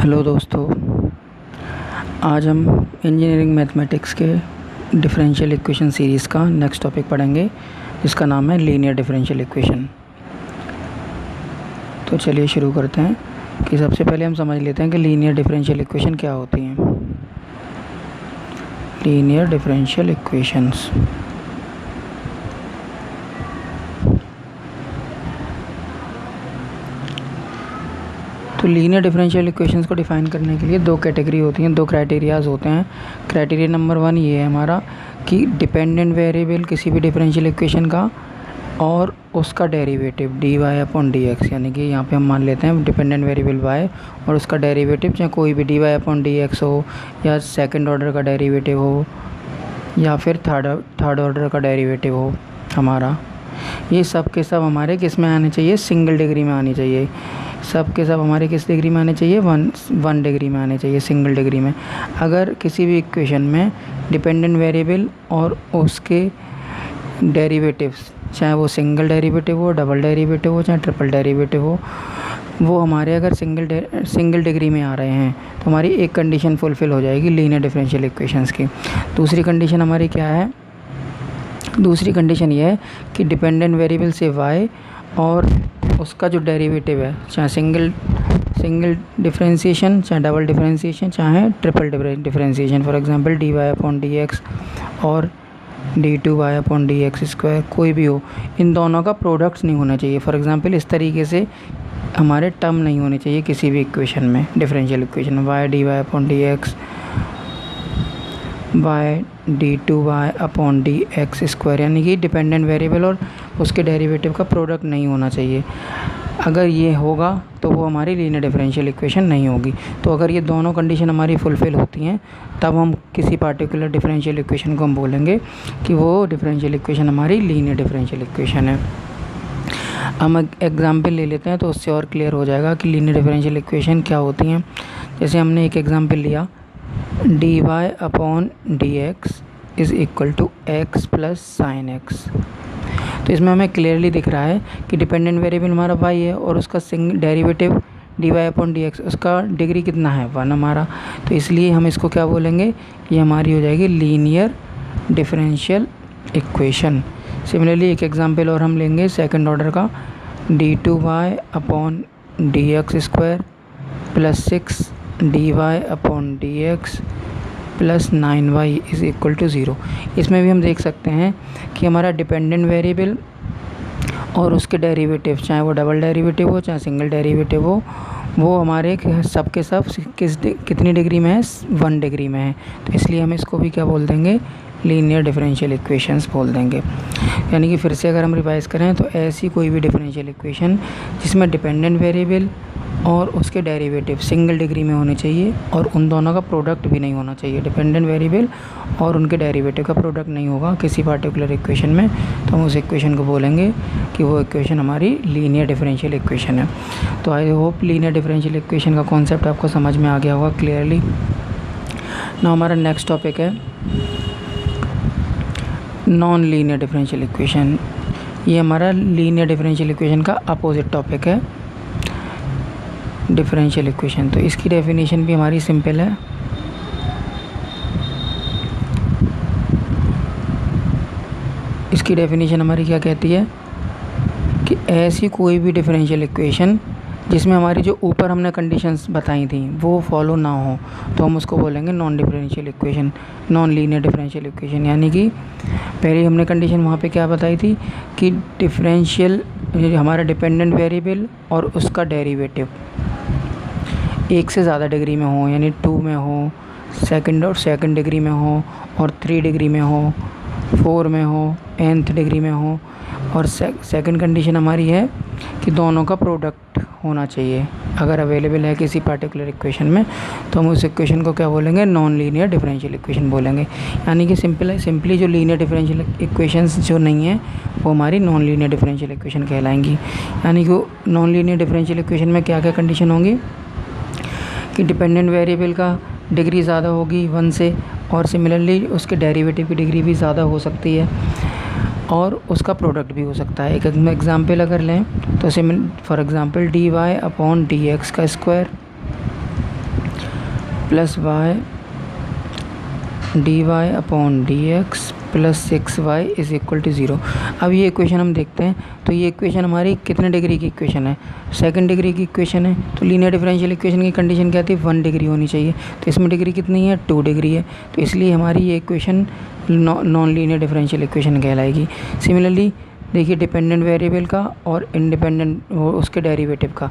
Hello दोस्तों, आज हम इंजीनियरिंग मैथमेटिक्स के डिफरेंशियल इक्वेशन सीरीज़ का नेक्स्ट टॉपिक पढ़ेंगे जिसका नाम है लीनियर डिफरेंशियल इक्वेशन। तो चलिए शुरू करते हैं कि सबसे पहले हम समझ लेते हैं कि लीनियर डिफरेंशियल इक्वेशन क्या होती हैं। लीनियर डिफरेंशियल इक्वेशंस तो लीनियर डिफरेंशियल इक्वेशंस को डिफ़ाइन करने के लिए दो कैटेगरी होती हैं, दो क्राइटेरियाज़ होते हैं। क्राइटेरिया नंबर 1 ये है हमारा कि डिपेंडेंट वेरिएबल किसी भी डिफरेंशियल इक्वेशन का और उसका डेरिवेटिव dy अपॉन dx, यानी कि यहाँ पे हम मान लेते हैं डिपेंडेंट वेरिएबल y और उसका डेरिवेटिव चाहे कोई भी dy अपॉन dx हो या सेकंड ऑर्डर का डेरिवेटिव हो या फिर थर्ड ऑर्डर का डेरिवेटिव हो हमारा, ये सब के सब हमारे किस में आने चाहिए, सिंगल डिग्री में आनी चाहिए। सब के सब हमारे किस डिग्री में आने चाहिए, वन डिग्री में आने चाहिए, सिंगल डिग्री में। अगर किसी भी इक्वेशन में डिपेंडेंट वेरिएबल और उसके डेरिवेटिव्स, चाहे वो सिंगल डेरिवेटिव हो, डबल डेरिवेटिव हो, चाहे ट्रिपल डेरिवेटिव हो, वो हमारे अगर सिंगल डिग्री में आ रहे हैं तो हमारी एक कंडीशन फुलफ़िल हो जाएगी लीनियर डिफरेंशियल इक्वेशंस की। दूसरी कंडीशन हमारी क्या है, दूसरी कंडीशन ये है कि डिपेंडेंट वेरिएबल से y और उसका जो डेरिवेटिव है, चाहे सिंगल डिफरेंशिएशन, चाहे डबल डिफरेंशिएशन, चाहे triple differentiation, for example dy upon dx और d2y अपॉन dx स्क्वायर, कोई भी हो, इन दोनों का प्रोडक्ट्स नहीं होना चाहिए। फॉर एग्जांपल इस तरीके से हमारे टर्म नहीं होने चाहिए किसी भी इक्वेशन में, डिफरेंशियल इक्वेशन में, y dy upon dx, y d2y upon dx square, यानी कि डिपेंडेंट वेरिएबल और उसके डेरिवेटिव का प्रोडक्ट नहीं होना चाहिए। अगर ये होगा तो वो हमारी लीनियर डिफरेंशियल इक्वेशन नहीं होगी। तो अगर ये दोनों कंडीशन हमारी फुलफ़िल होती हैं तब हम किसी पार्टिकुलर डिफरेंशियल इक्वेशन को हम बोलेंगे कि वो डिफरेंशियल इक्वेशन हमारी लीनियर डिफरेंशियल इक्वेशन है। हम एग्जाम्पल ले लेते हैं तो उससे और क्लियर हो जाएगा कि लीनियर डिफरेंशियल इक्वेशन क्या होती हैं। जैसे हमने एक एग्जाम्पल लिया, dy upon dx is equal to x plus sine x। तो इसमें हमें क्लियरली दिख रहा है कि डिपेंडेंट वेरिएबल हमारा y है और उसका डेरिवेटिव dy अपॉन dx, उसका डिग्री कितना है, 1 हमारा। तो इसलिए हम इसको क्या बोलेंगे, ये हमारी हो जाएगी लीनियर डिफरेंशियल इक्वेशन। सिमिलरली एक एग्जांपल और हम लेंगे सेकंड ऑर्डर का, d2y upon dx square plus 6 dy upon dx plus 9y is equal to 0। इसमें भी हम देख सकते हैं कि हमारा डिपेंडेंट वेरिएबल और उसके डेरिवेटिव, चाहे वो डबल डेरिवेटिव हो चाहे सिंगल डेरिवेटिव हो, वो हमारे सब के सब कितनी डिग्री में है, 1 डिग्री में है। तो इसलिए हम इसको भी क्या बोल देंगे, लीनियर डिफरेंशियल इक्वेशंस बोल देंगे। यानी कि फिर से अगर हम रिवाइज़ करें तो ऐसी कोई भी डिफरेंशियल इक्वेशन जिसमें डिपेंडेंट वेरिएबल और उसके डेरिवेटिव सिंगल डिग्री में होने चाहिए और उन दोनों का प्रोडक्ट भी नहीं होना चाहिए, डिपेंडेंट वेरिएबल और उनके डेरिवेटिव का प्रोडक्ट नहीं होगा किसी पार्टिकुलर इक्वेशन में, तो हम उस इक्वेशन को बोलेंगे कि वो इक्वेशन हमारी लीनियर डिफरेंशियल इक्वेशन है। तो I hope linear differential equation का कॉन्सेप्ट आपको समझ में आ गया होगा क्लियरली। ना हमारा नेक्स्ट टॉपिक है नॉन लीनियर डिफरेंशियल इक्वेशन। ये हमारा लीनियर डिफरेंशियल इक्वेशन का अपोजिट टॉपिक है, डिफरेंशियल इक्वेशन। तो इसकी डेफिनेशन भी हमारी सिंपल है, इसकी डेफिनेशन हमारी क्या कहती है कि ऐसी कोई भी डिफरेंशियल इक्वेशन जिसमें हमारी जो ऊपर हमने कंडीशंस बताई थी वो फॉलो ना हो तो हम उसको बोलेंगे non differential equation, non linear differential equation. यानी कि पहले हमने कंडीशन वहाँ पे क्या बताई थी कि डिफरेंशियल हमारा डिपेंडेंट वेरिएबल और उसका डेरिवेटिव एक से ज़्यादा डिग्री में हो, यानी 2 में हो, सेकंड डिग्री में हो और 3 डिग्री में हो, 4 में हो, nth डिग्री में हो। और सेकंड कंडीशन हमारी है कि दोनों का प्रोडक्ट होना चाहिए अगर अवेलेबल है किसी पार्टिकुलर इक्वेशन में, तो हम उस इक्वेशन को क्या बोलेंगे, नॉन लीनियर डिफरेंशियल इक्वेशन बोलेंगे। यानी कि सिंपली जो लीनियर डिफरेंशियल इक्वेशंस जो नहीं है वो हमारी नॉन लीनियर डिफरेंशियल इक्वेशन कहलाएंगी। यानी कि नॉन लीनियर डिफरेंशियल इक्वेशन में क्या क्या कंडीशन होंगी कि डिपेंडेंट वेरिएबल का डिग्री ज़्यादा होगी 1 से, और सिमिलरली उसके डेरिवेटिव की डिग्री भी ज़्यादा हो सकती है और उसका प्रोडक्ट भी हो सकता है। एक एग्जांपल अगर लें तो for example dy upon dx का square plus y d y upon d x plus 6y is equal to 0। अब ये इक्वेशन हम देखते हैं, तो ये इक्वेशन हमारी कितने डिग्री की इक्वेशन है? सेकंड डिग्री की इक्वेशन है। तो लीनियर डिफरेंशियल इक्वेशन की कंडीशन क्या थी? 1 डिग्री होनी चाहिए। तो इसमें डिग्री कितनी है? 2 डिग्री है। तो इसलिए हमारी ये equation non linear differential equation कहलाएगी। सिमिलरली देखिए, डिपेंडेंट वेरिएबल का और इंडिपेंडेंट उसके डेरिवेटिव का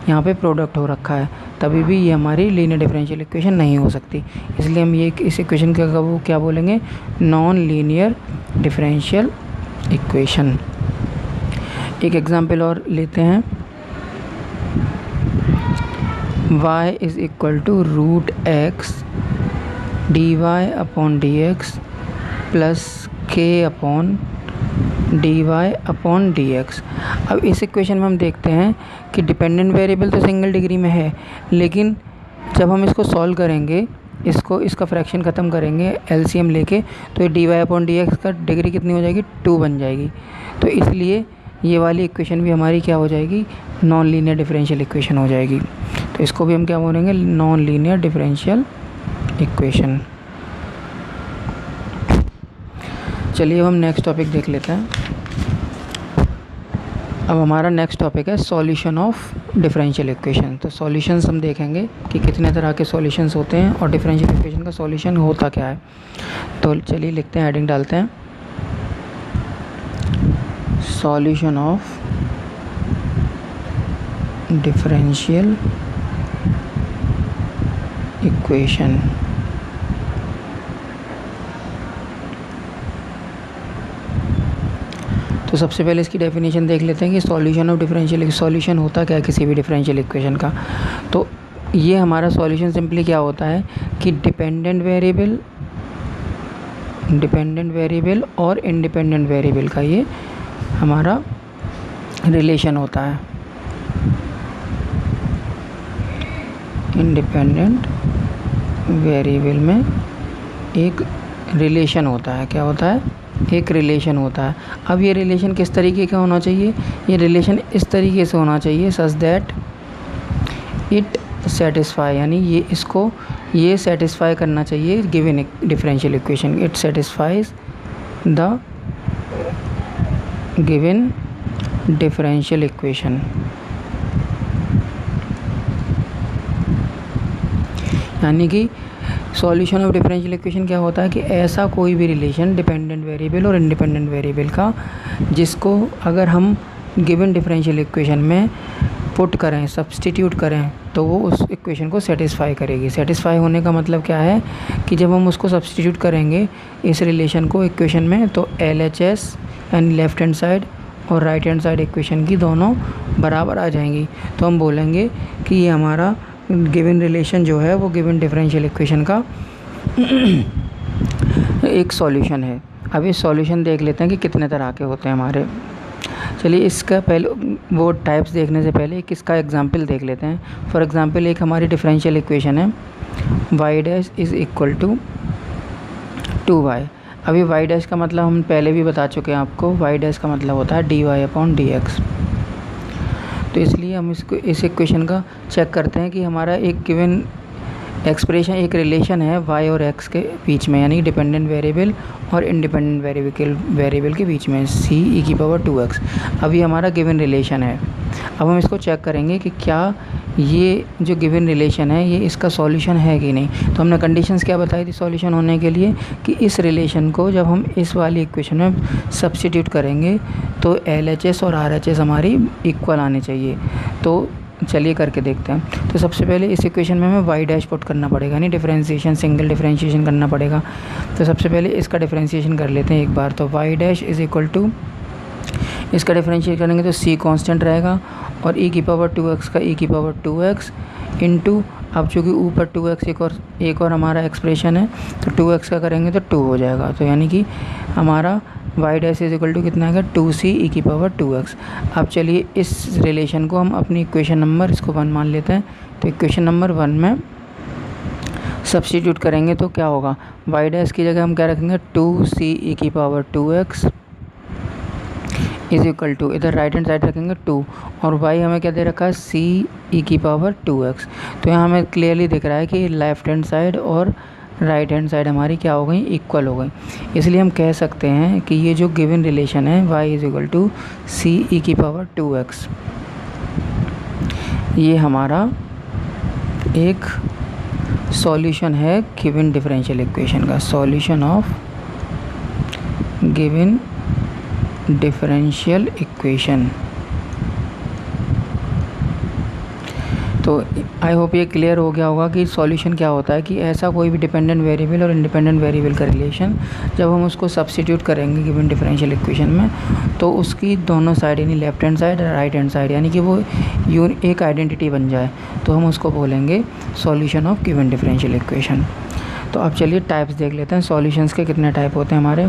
यहाँ पे प्रोडक्ट हो रखा है, तभी भी ये हमारी लीनियर डिफरेंशियल इक्वेशन नहीं हो सकती। इसलिए हम ये इस इक्वेशन का वो क्या बोलेंगे? Non linear differential equation. एक एग्जांपल और लेते हैं। y is equal to root x d y upon d x plus k upon d y upon d x. अब इस इक्वेशन में हम देखते हैं कि डिपेंडेंट वेरिएबल तो सिंगल डिग्री में है, लेकिन जब हम इसको सॉल्व करेंगे, इसका फ्रैक्शन ख़त्म करेंगे एलसीएम लेके, तो d y upon d x का डिग्री कितनी हो जाएगी? 2 बन जाएगी। तो इसलिए ये वाली इक्वेशन भी हमारी क्या हो जाएगी? नॉन लीनियर डिफरेंशियल इक्वेशन हो जाएगी। तो इसको भी हम क्या बोलेंगे? Non linear differential equation. चलिए अब हम नेक्स्ट टॉपिक देख लेते हैं। अब हमारा नेक्स्ट टॉपिक है सॉल्यूशन ऑफ डिफरेंशियल इक्वेशन। तो सॉल्यूशंस हम देखेंगे कि कितने तरह के सॉल्यूशंस होते हैं और डिफरेंशियल इक्वेशन का सॉल्यूशन होता क्या है। तो चलिए लिखते हैं, हेडिंग डालते हैं, सॉल्यूशन ऑफ डिफरेंशियल इक्वेशन। तो सबसे पहले इसकी डेफिनेशन देख लेते हैं कि सॉल्यूशन ऑफ डिफरेंशियल, सॉल्यूशन होता क्या है किसी भी डिफरेंशियल इक्वेशन का। तो ये हमारा सॉल्यूशन सिंपली क्या होता है कि डिपेंडेंट वेरिएबल और इंडिपेंडेंट वेरिएबल का ये हमारा रिलेशन होता है। इंडिपेंडेंट वेरिएबल में एक रिलेशन होता है। क्या होता है? एक रिलेशन होता है। अब ये रिलेशन किस तरीके का होना चाहिए? ये रिलेशन इस तरीके से होना चाहिए सच दैट इट सेटिस्फाई, यानी ये सेटिस्फाई करना चाहिए given differential equation. It satisfies the given differential equation. यानी कि सॉल्यूशन ऑफ डिफरेंशियल इक्वेशन क्या होता है कि ऐसा कोई भी रिलेशन डिपेंडेंट वेरिएबल और इंडिपेंडेंट वेरिएबल का, जिसको अगर हम गिवन डिफरेंशियल इक्वेशन में पुट करें, सब्स्टिट्यूट करें, तो वो उस इक्वेशन को सेटिस्फाई करेगी। सेटिस्फाई होने का मतलब क्या है कि जब हम उसको सब्स्टिट्यूट करेंगे इस रिलेशन को इक्वेशन में, तो LHS यानी लेफ़्ट हैंड साइड और राइट हैंड साइड इक्वेशन की दोनों बराबर आ जाएंगी। तो हम बोलेंगे कि ये हमारा गिवन रिलेशन जो है वो गिवन डिफरेंशियल इक्वेशन का एक सॉल्यूशन है। अब इस सॉल्यूशन देख लेते हैं कि कितने तरह के होते हैं हमारे। चलिए इसका पहले वो टाइप्स देखने से पहले एक इसका एग्जांपल देख लेते हैं। फॉर एग्जांपल एक हमारी डिफरेंशियल इक्वेशन है y dash is equal to 2y। अभी y डैश का मतलब हम पहले भी बता चुके हैं आपको, y डैश का मतलब होता है dy अपॉन dx। तो इसलिए हम इस इक्वेशन का चेक करते हैं कि हमारा एक गिवन एक्सप्रेशन, एक रिलेशन है y और x के बीच में, यानी डिपेंडेंट वेरिएबल और इंडिपेंडेंट वेरिएबल के बीच में, c(e⁻²x). अब ये हमारा गिवन रिलेशन है। अब हम इसको चेक करेंगे कि क्या ये जो गिवन रिलेशन है ये इसका सॉल्यूशन है कि नहीं। तो हमने कंडीशंस क्या बताई थी सॉल्यूशन होने के लिए कि इस रिलेशन को जब हम इस वाली इक्वेशन में सब्स्टिट्यूट करेंगे तो LHS और RHS हमारी इक्वल आने चाहिए। तो चलिए करके देखते हैं। तो सबसे पहले इस इक्वेशन में हमें y डैश पुट करना पड़ेगा, यानी डिफरेंशिएशन, सिंगल डिफरेंशिएशन करना पड़ेगा। तो सबसे पहले इसका डिफरेंशिएशन कर लेते हैं एक बार। तो y dash is equal to, इसका डिफरेंशिएट करेंगे तो c कांस्टेंट रहेगा और e⁻²x का e⁻²x इंटू, अब चूँकि ऊपर 2x एक और हमारा एक्सप्रेशन है, तो 2x का करेंगे तो 2 हो जाएगा। तो यानी कि हमारा y dash is equal to कितना आएगा? 2c e⁻²x। अब चलिए इस रिलेशन को हम अपनी इक्वेशन नंबर, इसको 1 मान लेते हैं। तो इक्वेशन नंबर 1 में सब्स्टिट्यूट करेंगे तो क्या होगा? y डैश की जगह हम क्या रखेंगे? 2c e⁻²x is equal to, इधर राइट हैंड साइड रखेंगे 2 और y हमें क्या दे रखा है c e की पावर 2x। तो यहाँ हमें क्लियरली दिख रहा है कि लेफ़्ट हैंड साइड और राइट हैंड साइड हमारी क्या हो गई, इक्वल हो गई। इसलिए हम कह सकते हैं कि ये जो गिवन रिलेशन है y is equal to c e की पावर 2x, ये हमारा एक सॉल्यूशन है गिवन डिफरेंशियल इक्वेशन का, solution of given differential equation. तो आई होप ये क्लियर हो गया होगा कि सॉल्यूशन क्या होता है, कि ऐसा कोई भी डिपेंडेंट वेरिएबल और इंडिपेंडेंट वेरिएबल का रिलेशन जब हम उसको सब्स्टिट्यूट करेंगे गिवन डिफरेंशियल इक्वेशन में, तो उसकी दोनों साइड यानी लेफ्ट हैंड साइड और राइट हैंड साइड यानी कि वो एक आइडेंटिटी बन जाए, तो हम उसको बोलेंगे solution of given differential equation. तो अब चलिए टाइप्स देख लेते हैं, सॉल्यूशंस के कितने टाइप होते हैं हमारे।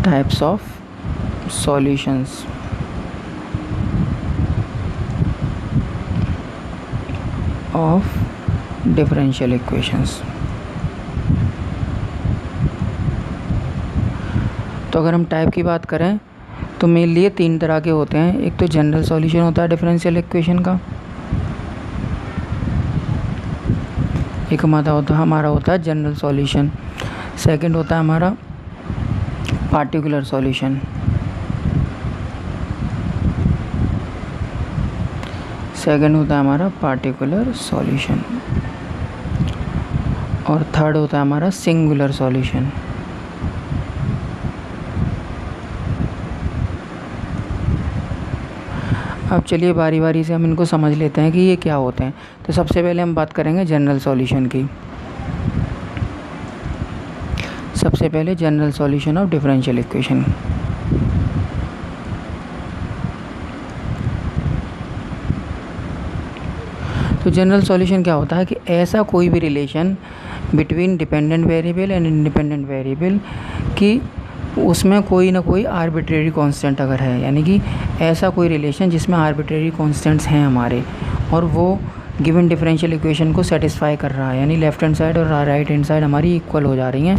Types of solutions, of differential equations. तो अगर हम टाइप की बात करें तो मेनली 3 तरह के होते हैं। एक तो जनरल सॉल्यूशन होता है डिफरेंशियल इक्वेशन का, एक हमारा होता है जनरल सॉल्यूशन, सेकंड होता है हमारा पार्टिकुलर सॉल्यूशन, सेकंड होता है हमारा पार्टिकुलर सॉल्यूशन, और थर्ड होता है हमारा सिंगुलर सॉल्यूशन। अब चलिए बारी बारी से हम इनको समझ लेते हैं कि ये क्या होते हैं। तो सबसे पहले हम बात करेंगे जनरल सॉल्यूशन की। सबसे पहले general solution of differential equation. तो जनरल सॉल्यूशन क्या होता है कि ऐसा कोई भी relation between dependent variable and independent variable कि उसमें कोई ना कोई आर्बिट्रेरी कांस्टेंट अगर है, यानी कि ऐसा कोई रिलेशन जिसमें आर्बिट्रेरी कांस्टेंट्स हैं हमारे और वो गिवन डिफरेंशियल इक्वेशन को सेटिस्फाई कर रहा है, यानी लेफ़्ट हैंड साइड और राइट हैंड साइड हमारी इक्वल हो जा रही हैं,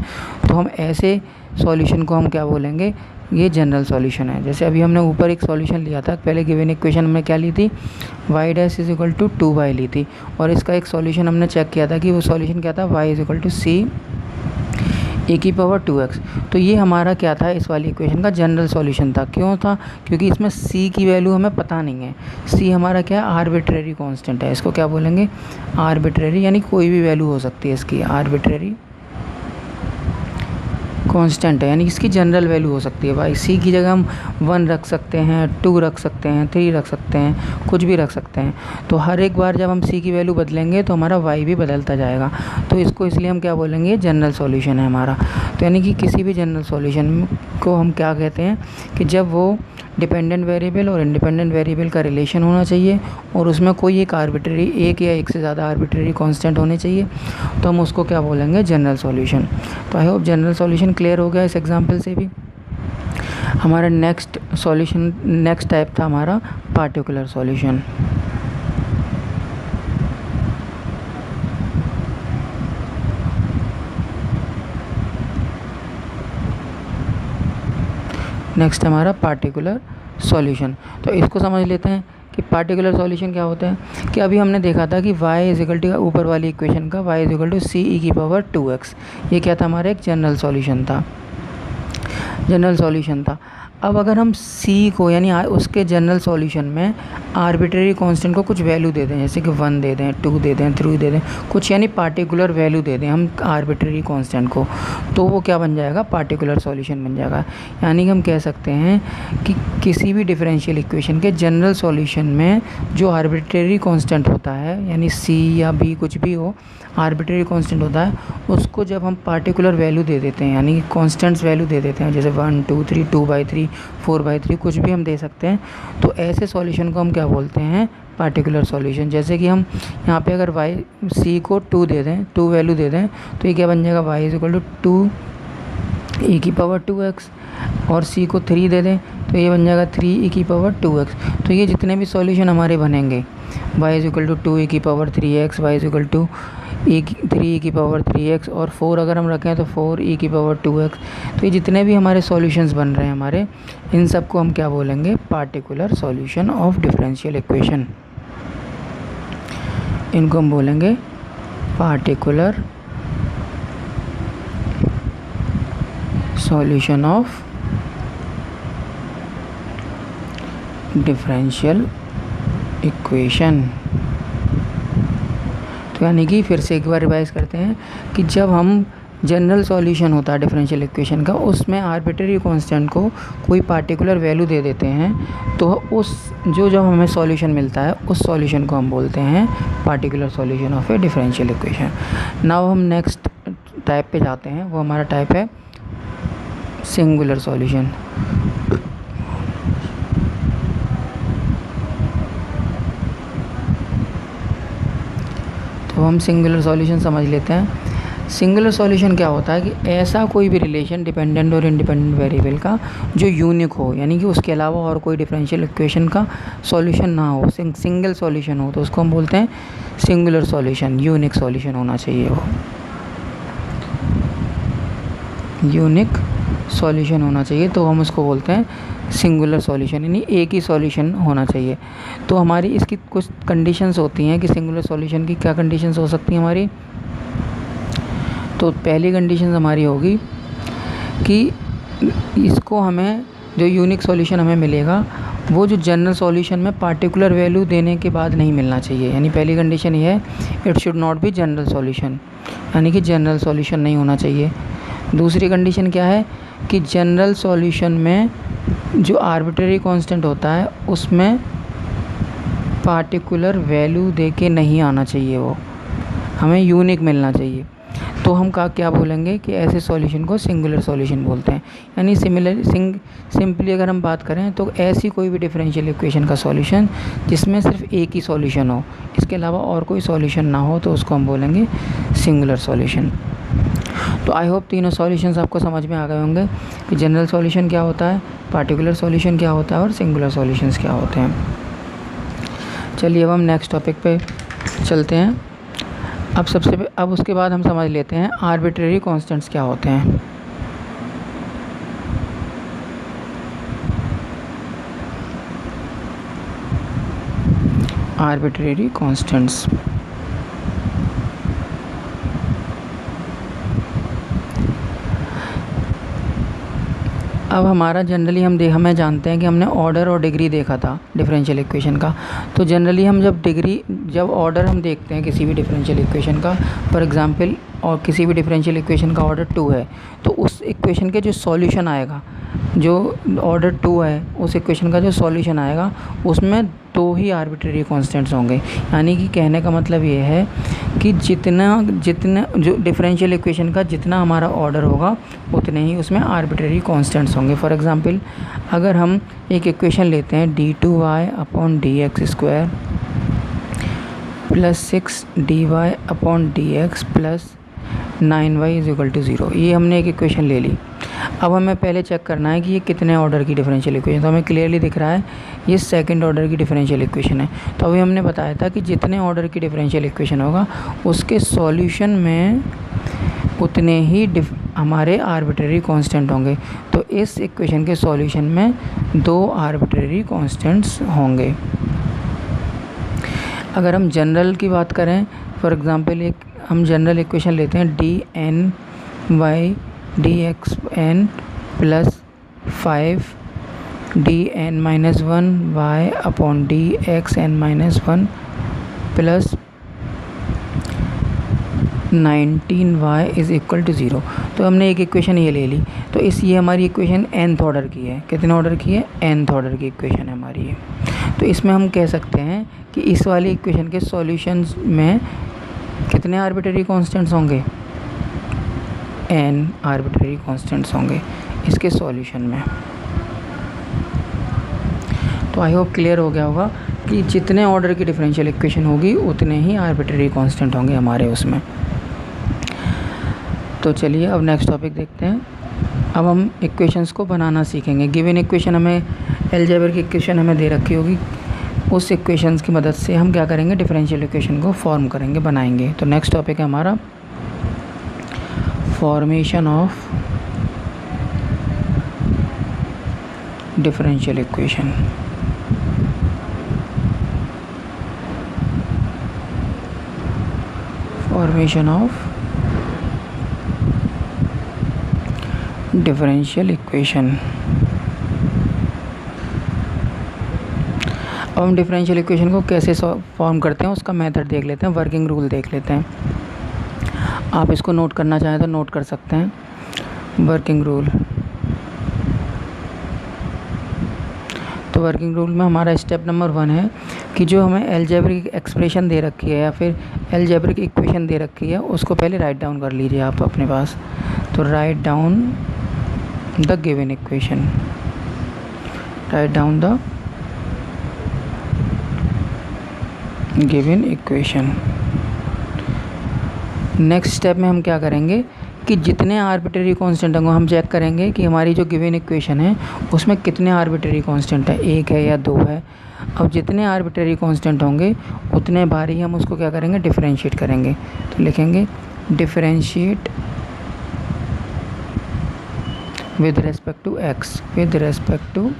तो हम ऐसे सॉल्यूशन को हम क्या बोलेंगे, ये जनरल सॉल्यूशन है। जैसे अभी हमने ऊपर एक सॉल्यूशन लिया था, पहले गिवन इक्वेशन में क्या ली थी, y dash is equal to 2y ली थी, और इसका एक सॉल्यूशन हमने चेक किया था कि वो सॉल्यूशन क्या था, y is equal to c e की पावर 2x। तो ये हमारा क्या था, इस वाली इक्वेशन का जनरल सॉल्यूशन था। क्यों था, क्योंकि इसमें c की वैल्यू हमें पता नहीं है। c हमारा क्या है, आर्बिट्रेरी कांस्टेंट है, इसको क्या बोलेंगे, आर्बिट्रेरी, यानी कोई भी वैल्यू हो सकती है इसकी, आर्बिट्रेरी कांस्टेंट है, यानी इसकी जनरल वैल्यू हो सकती है। भाई सी की जगह हम 1 रख सकते हैं, 2 रख सकते हैं, 3 रख सकते हैं, कुछ भी रख सकते हैं। तो हर एक बार जब हम सी की वैल्यू बदलेंगे तो हमारा वाई भी बदलता जाएगा, तो इसको इसलिए हम क्या बोलेंगे, जनरल सॉल्यूशन है हमारा। तो यानी कि किसी भी जनरल सॉल्यूशन को हम क्या कहते हैं कि जब वो डिपेंडेंट वेरिएबल और इंडिपेंडेंट वेरिएबल का रिलेशन होना चाहिए और उसमें कोई एक आर्बिट्रेरी, एक या एक से ज़्यादा आर्बिट्रेरी कांस्टेंट होने चाहिए, तो हम उसको क्या बोलेंगे, जनरल सॉल्यूशन। तो I hope general solution clear हो गया इस एग्जांपल से भी। हमारा नेक्स्ट सॉल्यूशन, नेक्स्ट टाइप था हमारा पार्टिकुलर सॉल्यूशन। नेक्स्ट हमारा पार्टिकुलर सॉल्यूशन। तो इसको समझ लेते हैं कि पार्टिकुलर सॉल्यूशन क्या होता है। कि अभी हमने देखा था कि y इज इक्वल टू, ऊपर वाली इक्वेशन का y इज इक्वल टू सी ई की पावर 2x, ये क्या था, हमारा एक जनरल सॉल्यूशन था, जनरल सॉल्यूशन था। अब अगर हम c को, यानी उसके जनरल सॉल्यूशन में आर्बिट्रेरी कांस्टेंट को कुछ वैल्यू दे दें, जैसे कि 1 दे दें, 2 दे दें, 3 दे दें, कुछ यानी पार्टिकुलर वैल्यू दे दें हम आर्बिट्रेरी कांस्टेंट को, तो वो क्या बन जाएगा, पार्टिकुलर सॉल्यूशन बन जाएगा। यानी कि हम कह सकते हैं कि किसी भी डिफरेंशियल इक्वेशन के जनरल सॉल्यूशन में जो आर्बिट्रेरी कांस्टेंट होता है, यानी c या b कुछ भी हो, आर्बिट्रेरी कांस्टेंट होता है, उसको जब हम पार्टिकुलर वैल्यू दे देते हैं, यानी कांस्टेंट्स वैल्यू दे देते हैं, जैसे 1, 2, 3, 2/3, 4/3, कुछ भी हम दे सकते हैं, तो ऐसे सॉल्यूशन को हम क्या बोलते हैं, पार्टिकुलर सॉल्यूशन। जैसे कि हम यहाँ पे अगर c को 2 दे दें, 2 वैल्यू दे दें, तो ये क्या बन जाएगा, y is equal to 2 e की पावर 2x, और c को 3 दे दें तो ये बन जाएगा 3 e की पावर 2x। तो ये जितने भी सॉल्यूशन हमारे बनेंगे, y is equal to 2 e की power 3x, y is equal to 3 की पावर 3x और 4 अगर हम रखें तो 4 e की पावर 2x। तो ये जितने भी हमारे सॉल्यूशंस बन रहे हैं हमारे, इन सब को हम क्या बोलेंगे, particular solution of differential equation. इनको हम बोलेंगे particular solution of differential equation. तो यानी कि फिर से एक बार रिवाइज करते हैं कि जब हम जनरल सॉल्यूशन होता है डिफरेंशियल इक्वेशन का, उसमें आर्बिट्रेरी कांस्टेंट को कोई पार्टिकुलर वैल्यू दे देते हैं, तो उस जो हमें सॉल्यूशन मिलता है उस सॉल्यूशन को हम बोलते हैं particular solution of A differential equation. Now हम नेक्स्ट टाइप पे जाते हैं, वो हमारा टाइप है सिंगुलर सॉल्यूशन। तो हम सिंगुलर सॉल्यूशन समझ लेते हैं। सिंगुलर सॉल्यूशन क्या होता है कि ऐसा कोई भी रिलेशन डिपेंडेंट और इंडिपेंडेंट वेरिएबल का जो यूनिक हो, यानी कि उसके अलावा और कोई डिफरेंशियल इक्वेशन का सॉल्यूशन ना हो, सिंगल सॉल्यूशन हो, तो उसको हम बोलते हैं सिंगुलर सॉल्यूशन। यूनिक सॉल्यूशन होना चाहिए, वो यूनिक सॉल्यूशन होना चाहिए, तो हम उसको बोलते हैं सिंगुलर सॉल्यूशन, यानी एक ही सॉल्यूशन होना चाहिए। तो हमारी इसकी कुछ कंडीशंस होती हैं कि सिंगुलर सॉल्यूशन की क्या कंडीशंस हो सकती हैं हमारी। तो पहली कंडीशन हमारी होगी कि इसको हमें जो यूनिक सॉल्यूशन हमें मिलेगा वो जो जनरल सॉल्यूशन में पार्टिकुलर वैल्यू देने के बाद नहीं मिलना चाहिए। यानी पहली कंडीशन ये है, it should not be general solution, यानी कि जनरल सॉल्यूशन नहीं होना चाहिए। दूसरी कंडीशन क्या है कि जनरल सॉल्यूशन में जो आर्बिट्रेरी कांस्टेंट होता है उसमें पार्टिकुलर वैल्यू दे के नहीं आना चाहिए, वो हमें यूनिक मिलना चाहिए। तो हम क्या बोलेंगे कि ऐसे सॉल्यूशन को सिंगुलर सॉल्यूशन बोलते हैं। यानी सिंपली अगर हम बात करें तो ऐसी कोई भी डिफरेंशियल इक्वेशन का सॉल्यूशन जिसमें सिर्फ एक ही सॉल्यूशन हो, इसके अलावा और कोई सॉल्यूशन ना हो, तो उसको हम बोलेंगे सिंगुलर सॉल्यूशन। तो आई होप तीनों सॉल्यूशंस आपको समझ में आ गए होंगे कि जनरल सॉल्यूशन क्या होता है, पार्टिकुलर सॉल्यूशन क्या होता है और सिंगुलर सॉल्यूशंस क्या होते हैं। चलिए अब हम नेक्स्ट टॉपिक पे चलते हैं। अब उसके बाद हम समझ लेते हैं आर्बिट्रेरी कांस्टेंट्स क्या होते हैं। आर्बिट्रेरी कांस्टेंट्स, अब हमारा जनरली हमें जानते हैं कि हमने ऑर्डर और डिग्री देखा था डिफरेंशियल इक्वेशन का। तो जनरली हम जब ऑर्डर हम देखते हैं किसी भी डिफरेंशियल इक्वेशन का, फॉर एग्जांपल और किसी भी डिफरेंशियल इक्वेशन का ऑर्डर 2 है, तो उस इक्वेशन के जो सॉल्यूशन आएगा, जो ऑर्डर 2 है उस इक्वेशन का जो सॉल्यूशन आएगा उसमें 2 ही आर्बिट्रेरी कांस्टेंट्स होंगे। यानी कि कहने का मतलब ये है कि जितना जो डिफरेंशियल इक्वेशन का जितना हमारा ऑर्डर होगा उतने ही उसमें आर्बिट्रेरी कांस्टेंट्स होंगे। फॉर एग्जांपल अगर हम एक इक्वेशन लेते हैं d2y/dx² + 6dy/dx + 9y = 0, ये हमने एक इक्वेशन ले ली। अब हमें पहले चेक करना है कि ये कितने ऑर्डर की डिफरेंशियल इक्वेशन, तो हमें क्लियरली दिख रहा है ये सेकंड ऑर्डर की डिफरेंशियल इक्वेशन है। तो अभी हमने बताया था कि जितने ऑर्डर की डिफरेंशियल इक्वेशन होगा उसके सॉल्यूशन में उतने ही हमारे आर्बिट्रेरी कांस्टेंट होंगे। तो इस इक्वेशन के सॉल्यूशन में 2 आर्बिट्रेरी कांस्टेंट्स होंगे। अगर हम जनरल की बात करें, फॉर एग्जांपल हम जनरल इक्वेशन लेते हैं dn/dxn + 5dn-1y/dxn-1 + 19y = 0। तो हमने एक इक्वेशन ये ले ली। तो ये हमारी इक्वेशन nth ऑर्डर की है। कितने ऑर्डर की है? nth ऑर्डर की इक्वेशन है हमारी ये। तो इसमें हम कह सकते हैं कि इस वाली इक्वेशन के सॉल्यूशंस में कितने आर्बिट्रेरी कांस्टेंट्स होंगे? n आर्बिट्रेरी कांस्टेंट्स होंगे इसके सॉल्यूशन में। तो आई होप क्लियर हो गया होगा कि जितने ऑर्डर की डिफरेंशियल इक्वेशन होगी उतने ही आर्बिट्रेरी कांस्टेंट होंगे हमारे उसमें। तो चलिए अब नेक्स्ट टॉपिक देखते हैं। अब हम इक्वेशंस को बनाना सीखेंगे। गिवन इक्वेशन हमें अलजेब्रा की इक्वेशन हमें दे रखी होगी उस इक्वेशंस की मदद से हम क्या करेंगे, डिफरेंशियल इक्वेशन को फॉर्म करेंगे, बनाएंगे। तो नेक्स्ट टॉपिक है हमारा formation of differential equation. Formation of differential equation. अब हम डिफरेंशियल इक्वेशन को कैसे फॉर्म करते हैं उसका मेथड देख लेते हैं, वर्किंग रूल देख लेते हैं। आप इसको नोट करना चाहें तो नोट कर सकते हैं। वर्किंग रूल, तो वर्किंग रूल में हमारा स्टेप नंबर 1 है कि जो हमें अलजेब्रिक एक्सप्रेशन दे रखी है या फिर अलजेब्रिक इक्वेशन दे रखी है उसको पहले राइट डाउन कर लीजिए आप अपने पास। तो write down the given equation, write down the given equation. Next step में हम क्या करेंगे कि जितने आर्बिट्रेरी कांस्टेंट होंगे हम चेक करेंगे कि हमारी जो गिवन इक्वेशन है उसमें कितने आर्बिट्रेरी कांस्टेंट है, 1 है या 2 है। अब जितने आर्बिट्रेरी कांस्टेंट होंगे उतने बार ही हम उसको क्या करेंगे, डिफरेंशिएट करेंगे। तो लिखेंगे differentiate with respect to x, with respect to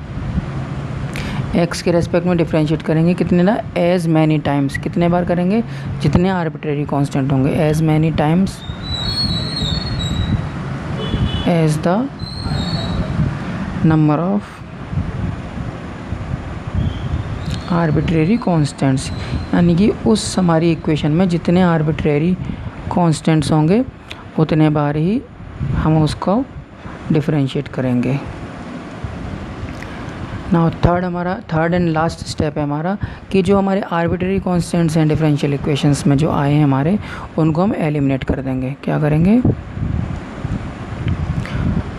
x के रेस्पेक्ट में डिफरेंशिएट करेंगे कितने ना, एज मैनी टाइम्स, कितने बार करेंगे, जितने आर्बिट्रेरी कांस्टेंट होंगे, as many times as the number of arbitrary constants, यानी कि उस हमारी इक्वेशन में जितने आर्बिट्रेरी कांस्टेंट्स होंगे उतने बार ही हम उसको डिफरेंशिएट करेंगे। Now third and last step है हमारा कि जो हमारे आर्बिट्रेरी कांस्टेंट्स हैं डिफरेंशियल इक्वेशंस में जो आए हैं हमारे, उनको हम एलिमिनेट कर देंगे। क्या करेंगे,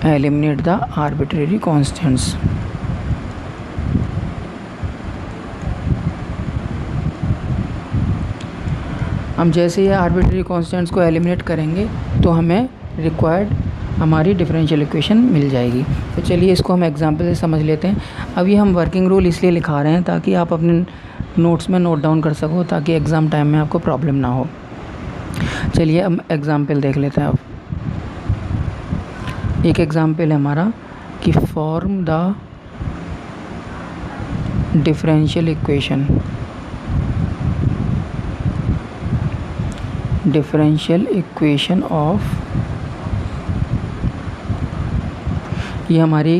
एलिमिनेट द आर्बिट्रेरी कांस्टेंट्स। हम जैसे ही आर्बिट्रेरी कांस्टेंट्स को एलिमिनेट करेंगे तो हमें रिक्वायर्ड हमारी डिफरेंशियल इक्वेशन मिल जाएगी। तो चलिए इसको हम एग्जांपल से समझ लेते हैं। अभी हम वर्किंग रूल इसलिए लिखा रहे हैं ताकि आप अपने नोट्स में नोट डाउन कर सको, ताकि एग्ज़ाम टाइम में आपको प्रॉब्लम ना हो। चलिए हम एग्जांपल देख लेते हैं। अब एक एग्जांपल है हमारा कि form the differential equation, differential equation of, ये हमारी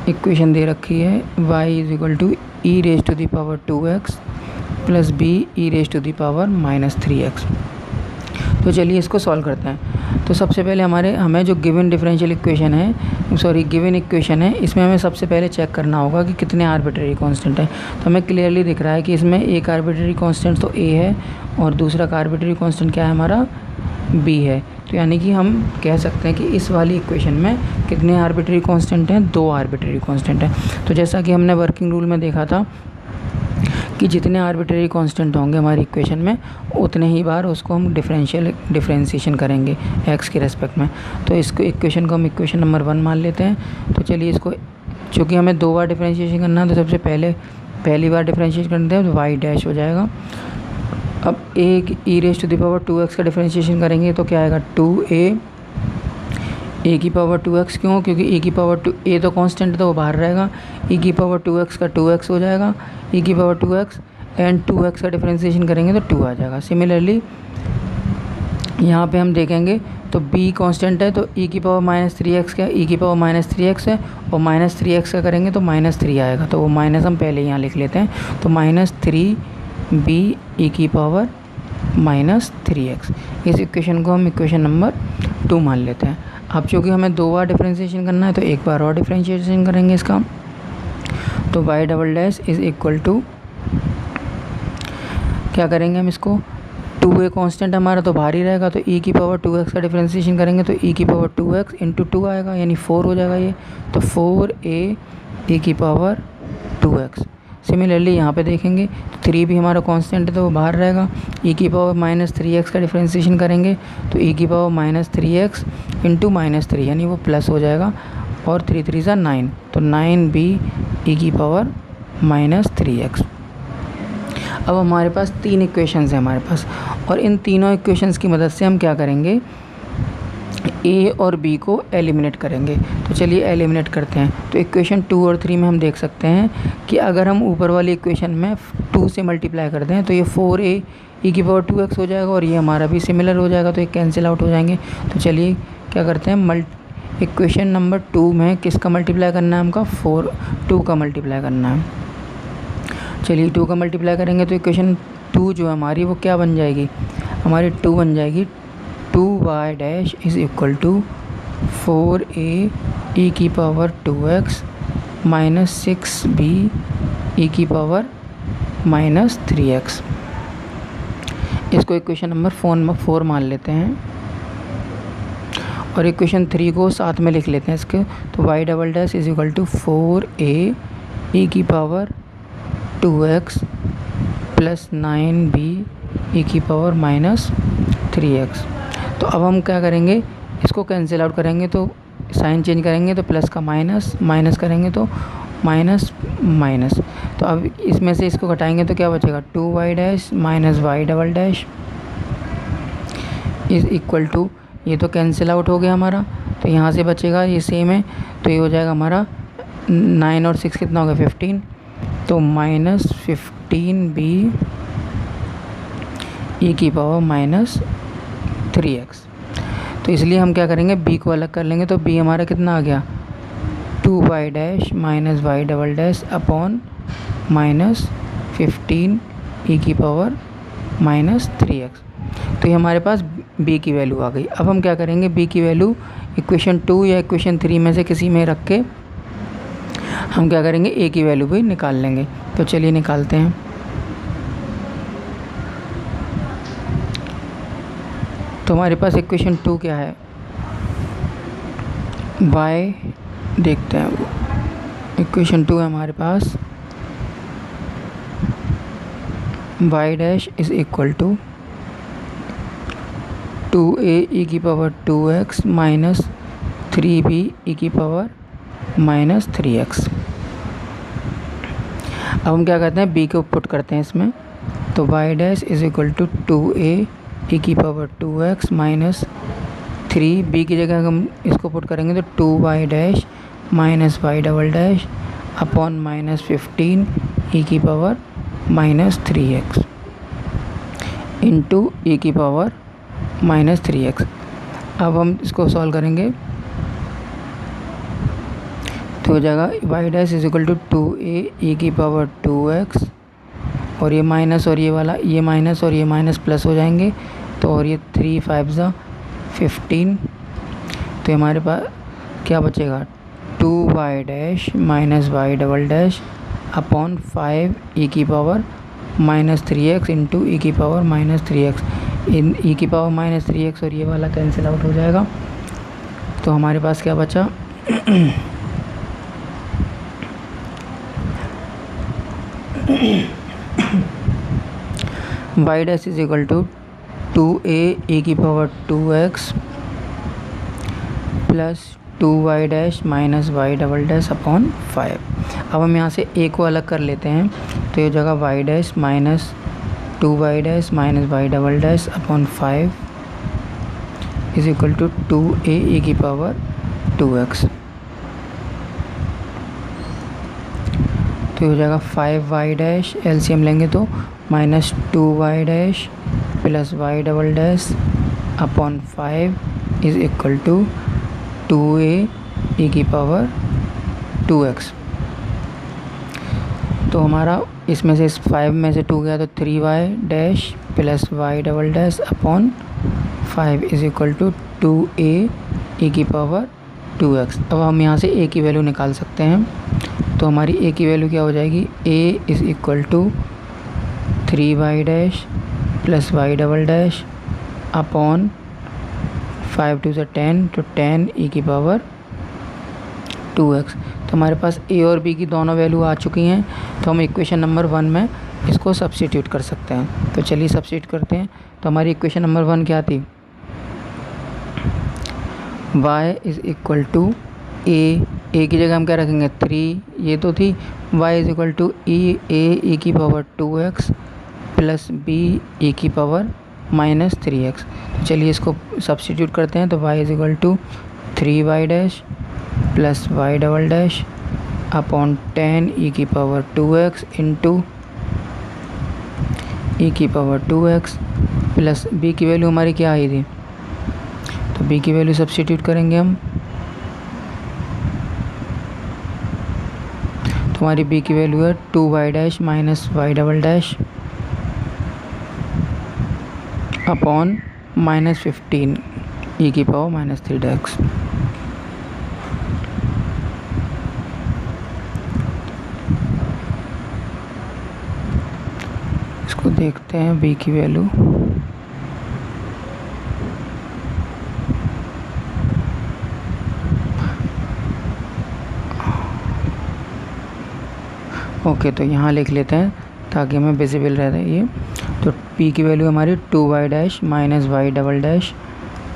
इक्वेशन दे रखी है y = e raised to the power 2x plus b e raised to the power -3x। तो चलिए इसको सॉल्व करते हैं। तो सबसे पहले हमें जो गिवन डिफरेंशियल इक्वेशन है, गिवन इक्वेशन है, इसमें हमें सबसे पहले चेक करना होगा कि कितने आर्बिट्रेरी कांस्टेंट है। तो हमें क्लियरली दिख रहा है कि इसमें एक आर्बिट्रेरी कांस्टेंट तो a है और दूसरा का आर्बिट्रेरी कांस्टेंट क्या है हमारा, b है। तो यानी कि हम कह सकते हैं कि इस वाली इक्वेशन में कितने आर्बिट्रेरी कांस्टेंट हैं, 2 आर्बिट्रेरी कांस्टेंट हैं। तो जैसा कि हमने वर्किंग रूल में देखा था कि जितने आर्बिट्रेरी कांस्टेंट होंगे हमारी इक्वेशन में उतने ही बार उसको हम डिफरेंशिएशन करेंगे एक्स के रेस्पेक्ट में। तो इसको इक्वेशन को हम इक्वेशन नंबर 1 मान लेते हैं। तो चलिए इसको, चूँकि हमें 2 बार डिफरेंशिएशन करना है तो सबसे पहली बार डिफरेंशिएट करते हैं तो y डैश हो जाएगा। अब एक e raised to the power 2x का डिफरेंशिएशन करेंगे तो क्या आएगा, 2a a की पावर 2x। क्यों, क्योंकि e की पावर 2, a तो कांस्टेंट तो वो बाहर रहेगा, e की पावर 2x का 2x हो जाएगा, e की पावर 2x एंड 2x का डिफरेंशिएशन करेंगे तो 2 आ जाएगा। सिमिलरली यहाँ पे हम देखेंगे तो b कांस्टेंट है तो e की पावर -3x का, e की पावर -3x है और -3x का करेंगे तो -3 आएगा। तो वो माइनस हम पहले यहाँ लिख लेते हैं। तो -3b e की पावर -3x, इस इक्वेशन को हम इक्वेशन नंबर 2 मान लेते हैं। अब चूँकि हमें 2 बार डिफरेंशिएशन करना है तो एक बार और डिफरेंशिएशन करेंगे इसका। तो y double dash is equal to, क्या करेंगे हम इसको, 2a कांस्टेंट हमारा तो बाहर ही रहेगा तो e की पावर 2x का डिफरेंशिएशन करेंगे तो e की पावर 2x इंटू 2 आएगा, यानी 4 हो जाएगा ये। तो 4a e की पावर 2x। सिमिलरली यहाँ पे देखेंगे तो 3 भी हमारा कांस्टेंट है तो वो बाहर रहेगा, e की पावर -3x का डिफरेंशिएशन करेंगे तो e की पावर -3x इंटू -3 यानी वो प्लस हो जाएगा और 3 3 9, तो 9b e की पावर माइनस 3x। अब हमारे पास 3 इक्वेशंस हैं हमारे पास, और इन तीनों इक्वेशंस की मदद से हम क्या करेंगे, ए और बी को एलिमिनेट करेंगे। तो चलिए एलिमिनेट करते हैं। तो इक्वेशन 2 और 3 में हम देख सकते हैं कि अगर हम ऊपर वाली इक्वेशन में 2 से मल्टीप्लाई करते हैं तो ये 4a e⁻2x हो जाएगा, और ये हमारा भी सिमिलर हो जाएगा, तो ये कैंसिल आउट हो जाएंगे। तो चलिए क्या करते हैं, इक्वेशन नंबर 2 में किसका मल्टीप्लाई करना है, हमका 2 का मल्टीप्लाई करना है। चलिए 2 का मल्टीप्लाई करेंगे तो इक्वेशन 2 जो हमारी वो क्या बन जाएगी, हमारी 2 बन जाएगी 2y dash is equal to 4a e⁻2x minus 6b e⁻−3x। इसको इक्वेशन नंबर 4 मान लेते हैं, और इक्वेशन 3 को साथ में लिख लेते हैं इसके। तो y double dash is equal to 4a e⁻2x plus 9b e⁻−3x। तो अब हम क्या करेंगे, इसको कैंसिल आउट करेंगे, तो साइन चेंज करेंगे तो प्लस का माइनस, माइनस करेंगे तो माइनस माइनस। तो अब इसमें से इसको घटाएंगे तो क्या बचेगा, 2y dash minus y double dash is equal to, ये तो कैंसिल आउट हो गया हमारा, तो यहाँ से बचेगा ये सेम है, तो ये हो जाएगा हमारा 9 और 6 कितना हो गया 15, तो माइनस 15b e⁻−3x। तो इसलिए हम क्या करेंगे, b को अलग कर लेंगे, तो b हमारा कितना आ गया 2y dash minus y double dash upon minus 15 e⁻−3x। तो ये हमारे पास b की वैल्यू आ गई। अब हम क्या करेंगे, b की वैल्यू इक्वेशन 2 या इक्वेशन 3 में से किसी में रख के हम क्या करेंगे, a की वैल्यू भी निकाल लेंगे। तो चलिए निकालते हैं। तो हमारे पास इक्वेशन 2 क्या है, y देखते हैं, इक्वेशन 2 है हमारे पास y dash is equal to 2a e⁻2x minus 3b e⁻−3x। अब हम क्या करते हैं, b को पुट करते हैं इसमें, तो y dash is equal to 2a e⁻2x minus 3b की जगह हम इसको पुट करेंगे तो 2y dash minus y double dash upon minus 15 e⁻−3x into e⁻−3x। अब हम इसको सॉल्व करेंगे तो हो जाएगा y dash is equal to 2a e⁻2x, और ये माइनस और ये वाला, ये माइनस और ये माइनस प्लस हो जाएंगे, तो और ये 3 5 ज़ा 15, तो हमारे पास क्या बचेगा 2y dash minus y double dash upon 5 e⁻−3x into e⁻−3x। इन e⁻−3x और ये वाला कैंसिल आउट हो जाएगा, तो हमारे पास क्या बचा y dash is equal to 2a e⁻2x plus 2y dash minus y double dash upon 5। अब हम यहाँ से a को अलग कर लेते हैं, तो ये जगह y dash minus 2y dash minus y double dash upon 5 is equal to 2a e⁻2x। तो हो जाएगा 5y डैश, एलसीएम लेंगे तो minus 2y dash plus y double dash upon 5 is equal to 2a e⁻2x। तो हमारा इसमें से इस 5 में से 2 गया तो 3y dash plus y double dash upon 5 is equal to 2a e⁻2x। अब हम यहाँ से a की वैल्यू निकाल सकते हैं, तो हमारी a की वैल्यू क्या हो जाएगी, a is equal to 3y dash plus y double dash upon 5 2 से 10, तो 10 e⁻2x। तो हमारे पास a और b की दोनों वैल्यू आ चुकी हैं, तो हम इक्वेशन नंबर 1 में इसको सब्स्टिट्यूट कर सकते हैं। तो चलिए सब्स्टिट्यूट करते हैं। तो हमारी इक्वेशन नंबर 1 क्या थी, y is equal to a A की जगह हम क्या रखेंगे 3, ये तो थी। y इज इक्वल टू ए की power 2x plus b a की पावर माइनस 3x। तो चलिए इसको सब्स्टिट्यूट करते हैं। तो y is equal to 3y dash plus y double dash upon 10 e की पावर 2x इंटू e की पावर 2x प्लस b की वैल्यू हमारी क्या आई थी, तो b की वैल्यू सब्स्टिट्यूट करेंगे हम। तो हमारी b की वैल्यू है 2y dash minus y double dash upon minus 15 e की पावर माइनस 3x। इसको देखते हैं b की वैल्यू। ओके, तो यहाँ लिख लेते हैं ताकि हमें विजिबल रहे ये। तो p की वैल्यू हमारी 2y dash minus y double dash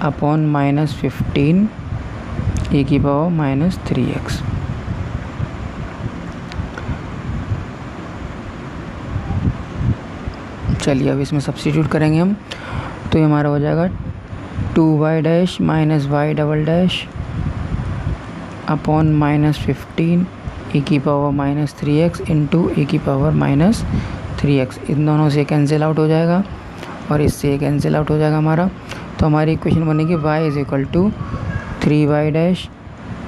upon minus 15 e की पावर माइनस 3x। चलिए अब इसमें सब्स्टिट्यूट करेंगे हम। तो ये हमारा हो जाएगा 2y dash minus y double dash upon minus 15 e की power minus 3x into e की पावर माइनस 3x। इन दोनों से कैंसिल आउट हो जाएगा और इससे कैंसिल आउट हो जाएगा हमारा। तो हमारी इक्वेशन बनेगी y is equal to 3y dash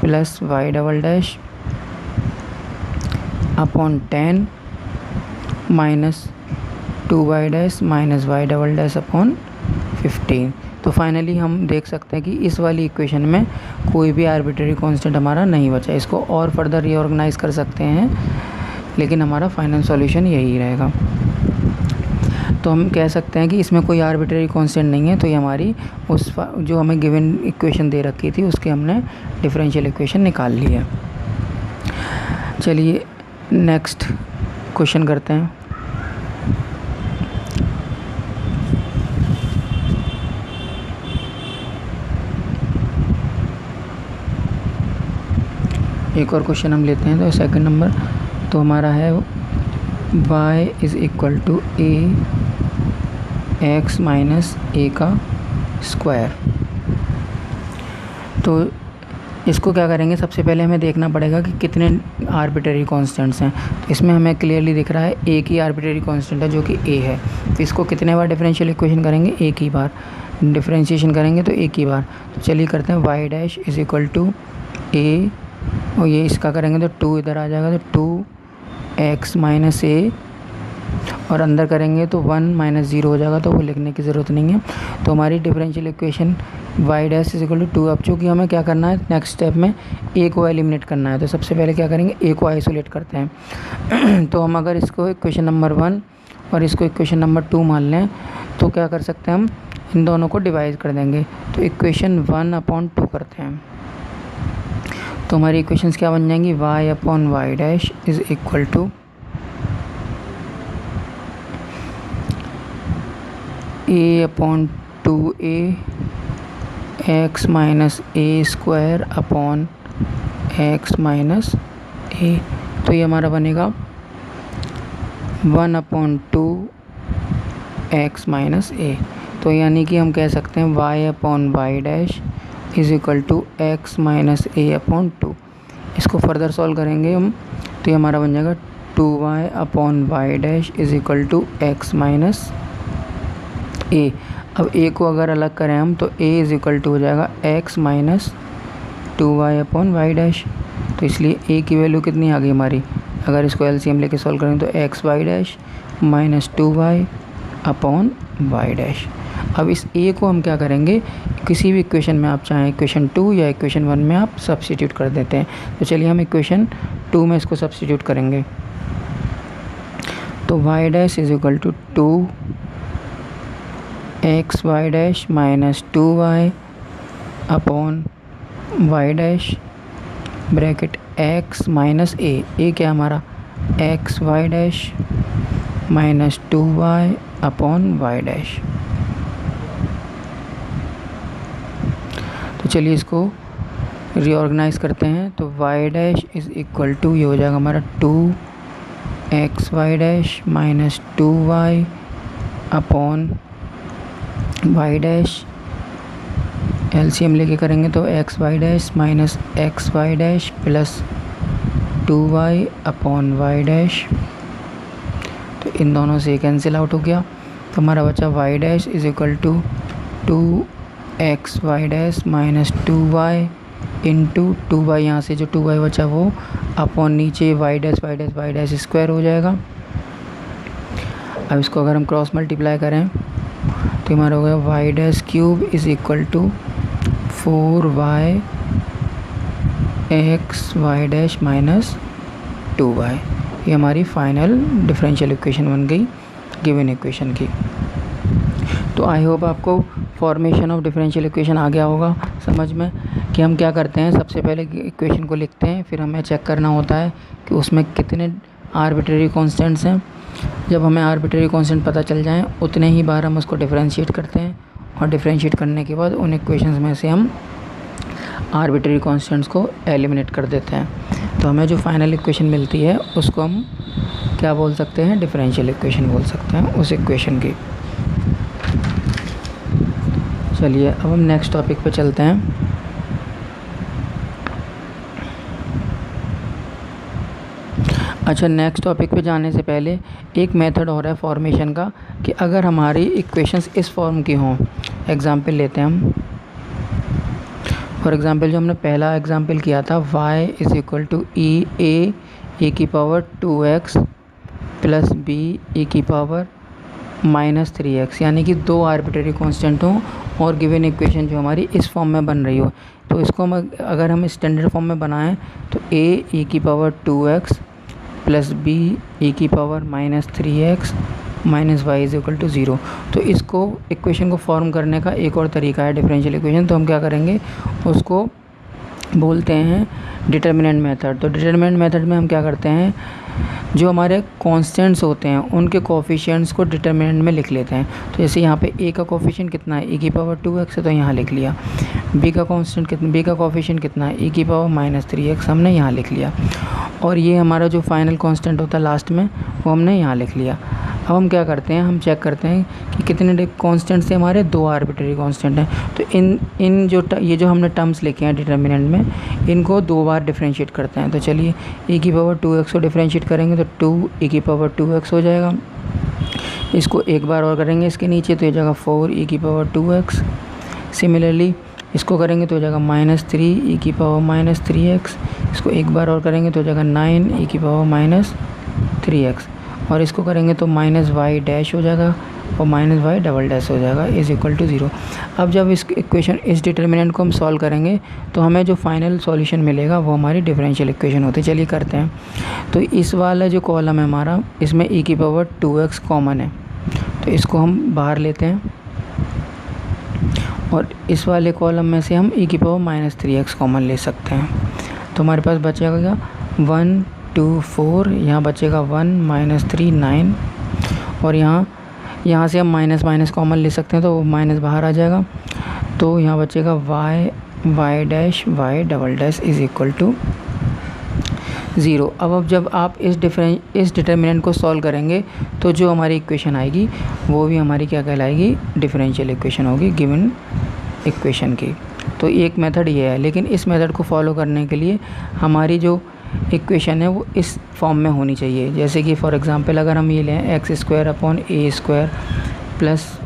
plus y double dash upon 10 minus 2y dash minus y double dash upon 15। तो फाइनली हम देख सकते हैं कि इस वाली इक्वेशन में कोई भी आर्बिट्रेरी कांस्टेंट हमारा नहीं बचा। इसको और फर्दर रीऑर्गेनाइज कर सकते हैं, लेकिन हमारा फाइनल सॉल्यूशन यही रहेगा। तो हम कह सकते हैं कि इसमें कोई आर्बिट्रेरी कांस्टेंट नहीं है। तो ये हमारी उस जो हमें गिवन इक्वेशन दे रखी थी उसके हमने डिफरेंशियल इक्वेशन निकाल ली है। चलिए नेक्स्ट क्वेश्चन करते हैं। एक और क्वेश्चन हम लेते हैं। तो सेकंड नंबर तो हमारा है y is equal to a x minus a का स्क्वायर। तो इसको क्या करेंगे, सबसे पहले हमें देखना पड़ेगा कि कितने आर्बिट्रेरी कांस्टेंट्स हैं। तो इसमें हमें क्लियरली दिख रहा है ए की आर्बिट्रेरी कांस्टेंट है जो कि ए है। तो इसको कितने बार डिफरेंशियल इक्वेशन करेंगे, एक ही बार डिफरेंशिएशन करेंगे, तो एक ही बार। तो चलिए करते हैं y dash is equal to a और ये इसका करेंगे तो 2 इधर आ जाएगा, तो 2x माइनस ए और अंदर करेंगे तो 1 माइनस 0 हो जाएगा, तो वो लिखने की ज़रूरत नहीं है। तो हमारी differential equation y dash is equal to 2। अब चूँकि हमें क्या करना है, नेक्स्ट स्टेप में a को एलिमिनेट करना है। तो सबसे पहले क्या करेंगे, a को आइसोलेट करते हैं। तो हम अगर इसको इक्वेशन नंबर 1 और इसको इक्वेशन नंबर 2 मान लें तो क्या कर सकते हैं, हम इन दोनों को डिवाइड कर देंगे। तो इक्वेशन 1/2 करते हैं। तो हमारी इक्वेशंस क्या बन जाएंगी, y/y dash is equal to a/2a x minus a square upon x minus a. तो ये हमारा बनेगा 1/2 x माइनस ए। तो यानी कि हम कह सकते हैं y/y dash is equal to x minus A upon 2। इसको फर्दर सॉल्व करेंगे हम, तो ये हमारा बन जाएगा 2y/y dash is equal to x minus a. अब ए को अगर अलग करें हम तो a इज़ इक्वल टू हो जाएगा x माइनस 2y/y डैश। तो इसलिए a की वैल्यू कितनी आ गई हमारी, अगर इसको एलसीएम लेके सॉल्व करें तो xy dash minus 2y/y dash. अब इस a को हम क्या करेंगे, किसी भी इक्वेशन में आप चाहें इक्वेशन 2 या इक्वेशन 1 में आप सब्स्टिट्यूट कर देते हैं। तो चलिए हम इक्वेशन 2 में इसको सब्स्टिट्यूट करेंगे। तो y dash is equal to 2xy dash minus 2y upon y dash bracket x minus a क्या हमारा xy dash minus 2y upon y dash. तो चलिए इसको रीऑर्गेनाइज करते हैं तो y dash is equal to, ये हो जाएगा हमारा 2x y dash minus 2y upon y dash. LCM लेके करेंगे तो x y dash minus x y dash plus 2y upon y dash. तो इन दोनों से कैंसिल आउट हो गया, तो हमारा बचा y dash is equal to 2x y dash minus 2y into 2y, यहाँ से जो 2y बचा वो अपॉन नीचे वाई डैश स्क्वायर हो जाएगा। अब इसको अगर हम क्रॉस मल्टीप्लाई करें तो हमारा हो गया y dash cube is equal to 4y x y dash minus 2y। ये हमारी फाइनल डिफरेंशियल इक्वेशन बन गई गिवन इक्वेशन की। तो आई होप आपको फॉर्मेशन ऑफ डिफरेंशियल इक्वेशन आ गया होगा समझ में कि हम क्या करते हैं। सबसे पहले इक्वेशन को लिखते हैं, फिर हमें चेक करना होता है कि उसमें कितने आर्बिट्रेरी कांस्टेंट्स हैं। जब हमें आर्बिट्रेरी कांस्टेंट पता चल जाएं उतने ही बार हम उसको डिफरेंशिएट करते हैं, और डिफरेंशिएट करने के बाद उन इक्वेशंस में से हम आर्बिट्रेरी कांस्टेंट्स को एलिमिनेट कर देते हैं। तो हमें जो फाइनल इक्वेशन मिलती है उसको हम क्या बोल सकते हैं, डिफरेंशियल इक्वेशन बोल सकते हैं उस इक्वेशन की। चलिए अब हम नेक्स्ट टॉपिक पे चलते हैं। अच्छा, नेक्स्ट टॉपिक पे जाने से पहले एक मेथड हो रहा है फॉर्मेशन का कि अगर हमारी इक्वेशंस इस फॉर्म की हों। एग्जांपल लेते हैं हम, फॉर एग्ज़ाम्पल जो हमने पहला एग्जांपल किया था y इज़ इक्वल टू ए की power 2x plus b a की पावर माइनस 3x, यानी कि दो आर्बिट्रेरी कांस्टेंट हों और गिवन इक्वेशन जो हमारी इस फॉर्म में बन रही हो। तो इसको हम अगर हम स्टैंडर्ड फॉर्म में बनाएं तो ए की power 2x plus b a की power minus 3x minus y is equal to 0। तो इसको इक्वेशन को फॉर्म करने का एक और तरीका है डिफरेंशियल इक्वेशन। तो हम क्या करेंगे, उसको बोलते हैं डिटर्मिनेंट मेथड। तो डिटर्मिनेंट मेथड में हम क्या करते हैं, जो हमारे कांस्टेंट्स होते हैं उनके कोफिशिएंट्स को डिटर्मिनेंट में लिख लेते हैं। तो जैसे यहाँ पे ए का कोफिशिएंट कितना है, ए की पावर 2x है तो यहाँ लिख लिया। बी का कांस्टेंट कितना, बी का कोफिशिएंट कितना है, ए की पावर माइनस 3x हमने यहाँ लिख लिया। और ये हमारा जो फाइनल कांस्टेंट होता है लास्ट में वो हमने यहाँ लिख लिया। अब हम क्या करते हैं, हम चेक करते हैं कि कितने कांस्टेंट से हमारे दो आर्बिट्रेरी कांस्टेंट हैं। तो इन जो ये जो हमने टर्म्स लिखे हैं डिटर्मिनेंट में, इनको दो बार डिफरेंशिएट करते हैं। तो चलिए ए की पावर 2x को डिफरेंशिएट करेंगे तो 2 ए की पावर 2x हो जाएगा। इसको एक बार और करेंगे इसके नीचे तो हो जाएगा 4 ए की पावर 2x। सिमिलरली इसको करेंगे तो हो जाएगा माइनस 3 ए की पावर माइनस 3x। इसको एक बार और करेंगे तो हो जाएगा 9 ए की पावर माइनस 3x। और इसको करेंगे तो माइनस वाई डैश हो जाएगा और माइनस वाई डबल डैश हो जाएगा इज़ इक्वल टू 0। अब जब इस इक्वेशन इस डिटर्मिनेंट को हम सॉल्व करेंगे तो हमें जो फाइनल सॉल्यूशन मिलेगा वो हमारी डिफरेंशियल इक्वेशन होती है। चलिए करते हैं। तो इस वाला जो कॉलम है हमारा, इसमें e की पावर 2x कॉमन है तो इसको हम बाहर लेते हैं, और इस वाले कॉलम में से हम e की पावर माइनस 3x कॉमन ले सकते हैं। तो हमारे पास बचेगा 1 2 4, यहाँ बचेगा 1 माइनस 3 9, और यहाँ से हम माइनस माइनस कॉमन ले सकते हैं तो वो माइनस बाहर आ जाएगा। तो यहाँ बचेगा y dash y double dash is equal to 0। अब जब आप इस डिटर्मिनेंट को सॉल्व करेंगे तो जो हमारी इक्वेशन आएगी वो भी हमारी क्या कहलाएगी, डिफरेंशियल इक्वेशन होगी गिवन इक्वेशन की। तो एक मेथड ये है, लेकिन इस मेथड को फॉलो करने के लिए हमारी जो इक्वेशन है वो इस फॉर्म में होनी चाहिए। जैसे कि फॉर एग्जांपल अगर हम ये लें x square upon a square plus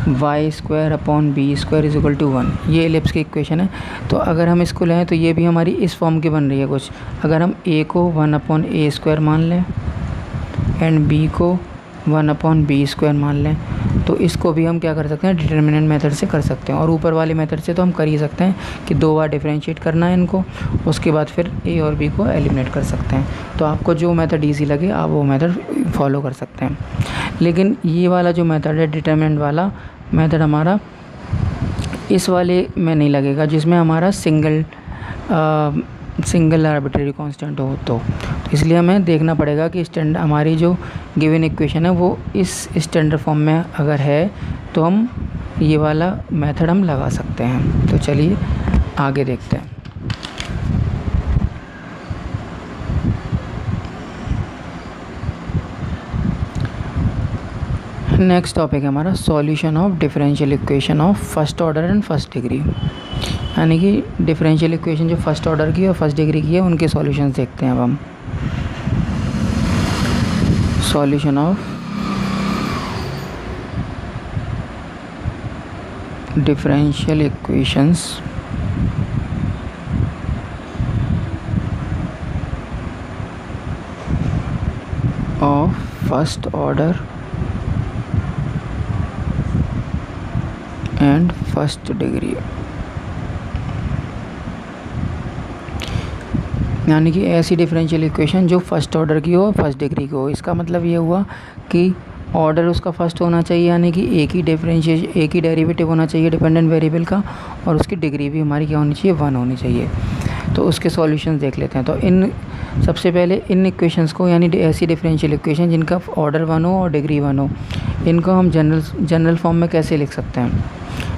y square upon b square is equal to 1, ये एलिप्स की इक्वेशन है। तो अगर हम इसको लें तो ये भी हमारी इस फॉर्म की बन रही है कुछ। अगर हम ए को 1 अपॉन ए स्क्वायर मान लें एंड बी को 1 अपॉन बी स्क्वायर मान लें, तो इसको भी हम क्या कर सकते हैं, डिटर्मिनेंट मेथड से कर सकते हैं। और ऊपर वाले मेथड से तो हम कर ही सकते हैं कि दो बार डिफरेंशिएट करना है इनको, उसके बाद फिर ए और बी को एलिमिनेट कर सकते हैं। तो आपको जो मेथड ईजी लगे आप वो मेथड फॉलो कर सकते हैं। लेकिन ये वाला जो मेथड है डिटर्मिनेंट वाला मेथड हमारा इस वाले में नहीं लगेगा जिसमें हमारा सिंगल आर्बिट्रेरी कांस्टेंट हो। तो इसलिए हमें देखना पड़ेगा कि हमारी जो गिवन इक्वेशन है वो इस स्टैंडर्ड फॉर्म में अगर है तो हम ये वाला मेथड हम लगा सकते हैं। तो चलिए आगे देखते हैं। नेक्स्ट टॉपिक है हमारा solution of differential equation of first order and first degree, यानी कि डिफरेंशियल इक्वेशन जो फर्स्ट ऑर्डर की और फर्स्ट डिग्री की है उनके सॉल्यूशंस देखते हैं अब हम। Solution of differential equations of first order and first degree, यानी कि ऐसी डिफरेंशियल इक्वेशन जो फर्स्ट ऑर्डर की हो और फर्स्ट डिग्री की हो। इसका मतलब ये हुआ कि ऑर्डर उसका फर्स्ट होना चाहिए, यानी कि एक ही डेरिवेटिव होना चाहिए डिपेंडेंट वेरिएबल का, और उसकी डिग्री भी हमारी क्या होनी चाहिए, 1 होनी चाहिए। तो उसके सॉल्यूशंस देख लेते हैं। तो सबसे पहले इन इक्वेशंस को, यानी ऐसी डिफरेंशियल इक्वेशन जिनका ऑर्डर 1 हो और डिग्री 1 हो, इनको हम जनरल फॉर्म में कैसे लिख सकते हैं।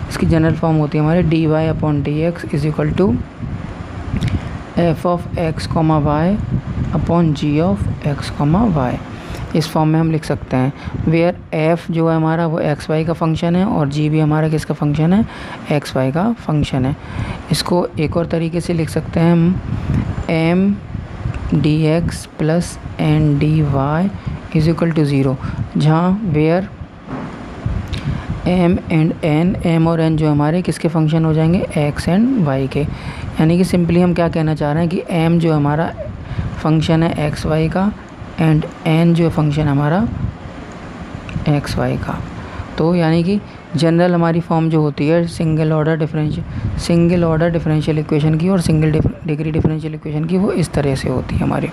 इसकी जनरल फॉर्म होती है हमारे dy/dx is equal to f(x, y) upon g(x, y)। इस फॉर्म में हम लिख सकते हैं, वेयर f जो है हमारा वो x y का फंक्शन है और g भी हमारा किसका फंक्शन है, x y का फंक्शन है। इसको एक और तरीके से लिख सकते हैं हम m dx plus n dy is equal to 0, जहाँ where m and n, m और n जो हमारे किसके फंक्शन हो जाएंगे, x एंड y के। यानी कि सिंपली हम क्या कहना चाह रहे हैं कि m जो हमारा फंक्शन है x y का एंड n जो फंक्शन हमारा x y का। तो यानी कि जनरल हमारी फॉर्म जो होती है सिंगल ऑर्डर डिफरेंशियल इक्वेशन की और सिंगल डिग्री डिफरेंशियल इक्वेशन की, वो इस तरह से होती है हमारी।